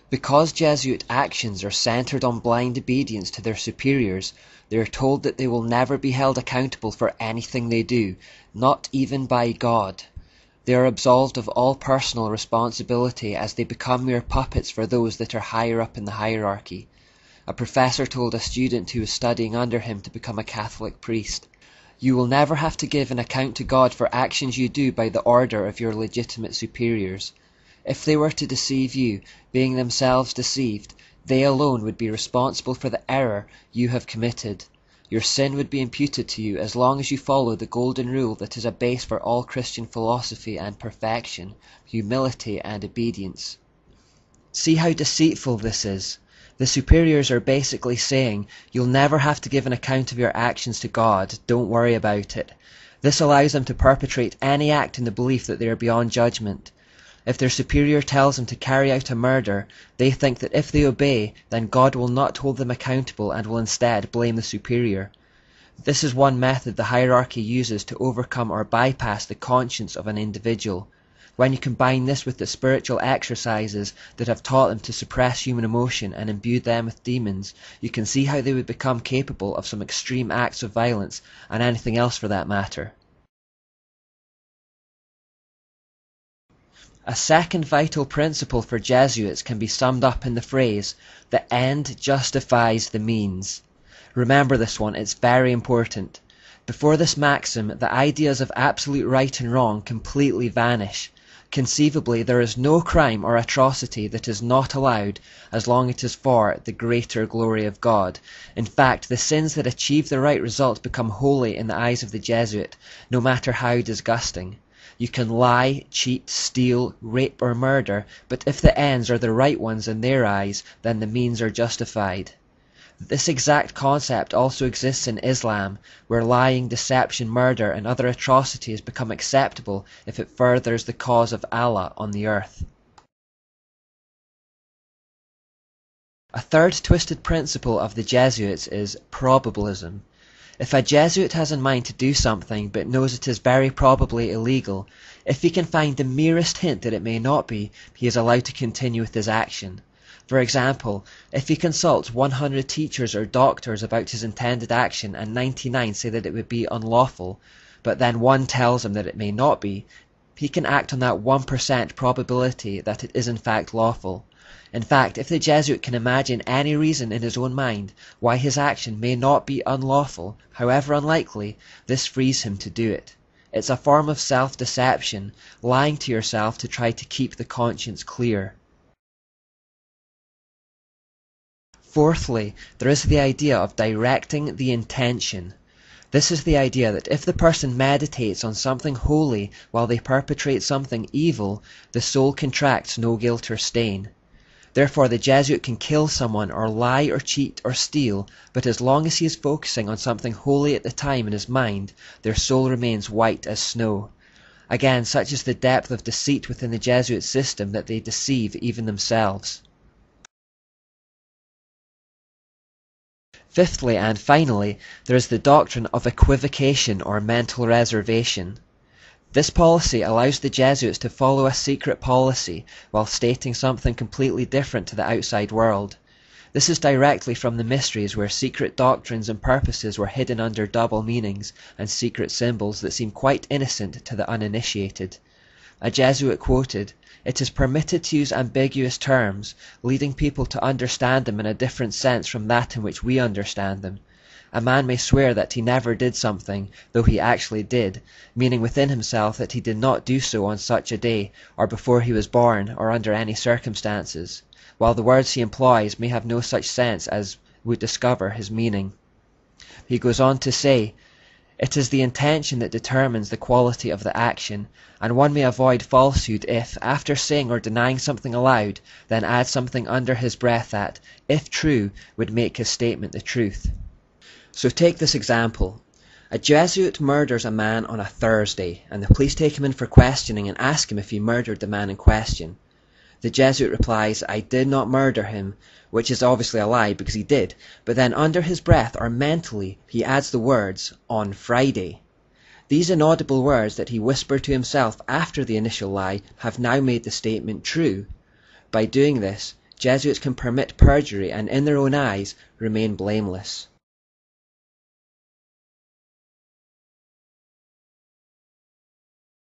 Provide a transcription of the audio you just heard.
Because Jesuit actions are centered on blind obedience to their superiors, they are told that they will never be held accountable for anything they do, not even by God. They are absolved of all personal responsibility as they become mere puppets for those that are higher up in the hierarchy. A professor told a student who was studying under him to become a Catholic priest, "You will never have to give an account to God for actions you do by the order of your legitimate superiors. If they were to deceive you, being themselves deceived, they alone would be responsible for the error you have committed. Your sin would be imputed to you as long as you follow the golden rule that is a base for all Christian philosophy and perfection, humility and obedience." See how deceitful this is. The superiors are basically saying, you'll never have to give an account of your actions to God, don't worry about it. This allows them to perpetrate any act in the belief that they are beyond judgment. If their superior tells them to carry out a murder, they think that if they obey, then God will not hold them accountable and will instead blame the superior. This is one method the hierarchy uses to overcome or bypass the conscience of an individual. When you combine this with the spiritual exercises that have taught them to suppress human emotion and imbued them with demons, you can see how they would become capable of some extreme acts of violence, and anything else for that matter. A second vital principle for Jesuits can be summed up in the phrase, "the end justifies the means." Remember this one, it's very important. Before this maxim, the ideas of absolute right and wrong completely vanish. Conceivably, there is no crime or atrocity that is not allowed as long as it is for the greater glory of God. In fact, the sins that achieve the right result become holy in the eyes of the Jesuit, no matter how disgusting. You can lie, cheat, steal, rape or murder, but if the ends are the right ones in their eyes, then the means are justified. This exact concept also exists in Islam, where lying, deception, murder and other atrocities become acceptable if it furthers the cause of Allah on the earth. A third twisted principle of the Jesuits is probabilism. If a Jesuit has in mind to do something but knows it is very probably illegal, if he can find the merest hint that it may not be, he is allowed to continue with his action. For example, if he consults 100 teachers or doctors about his intended action and 99 say that it would be unlawful, but then one tells him that it may not be, he can act on that 1% probability that it is in fact lawful. In fact, if the Jesuit can imagine any reason in his own mind why his action may not be unlawful, however unlikely, this frees him to do it. It's a form of self-deception, lying to yourself to try to keep the conscience clear. Fourthly, there is the idea of directing the intention. This is the idea that if the person meditates on something holy while they perpetrate something evil, the soul contracts no guilt or stain. Therefore the Jesuit can kill someone or lie or cheat or steal, but as long as he is focusing on something holy at the time in his mind, their soul remains white as snow. Again, such is the depth of deceit within the Jesuit system that they deceive even themselves. Fifthly and finally, there is the doctrine of equivocation or mental reservation. This policy allows the Jesuits to follow a secret policy while stating something completely different to the outside world. This is directly from the mysteries where secret doctrines and purposes were hidden under double meanings and secret symbols that seem quite innocent to the uninitiated. A Jesuit quoted, "It is permitted to use ambiguous terms, leading people to understand them in a different sense from that in which we understand them. A man may swear that he never did something, though he actually did, meaning within himself that he did not do so on such a day, or before he was born, or under any circumstances, while the words he employs may have no such sense as would discover his meaning." He goes on to say, "It is the intention that determines the quality of the action, and one may avoid falsehood if, after saying or denying something aloud, then add something under his breath that, if true, would make his statement the truth." So take this example. A Jesuit murders a man on a Thursday, and the police take him in for questioning and ask him if he murdered the man in question. The Jesuit replies, "I did not murder him," which is obviously a lie because he did, but then under his breath or mentally he adds the words, "on Friday." These inaudible words that he whispered to himself after the initial lie have now made the statement true. By doing this, Jesuits can permit perjury and, in their own eyes, remain blameless.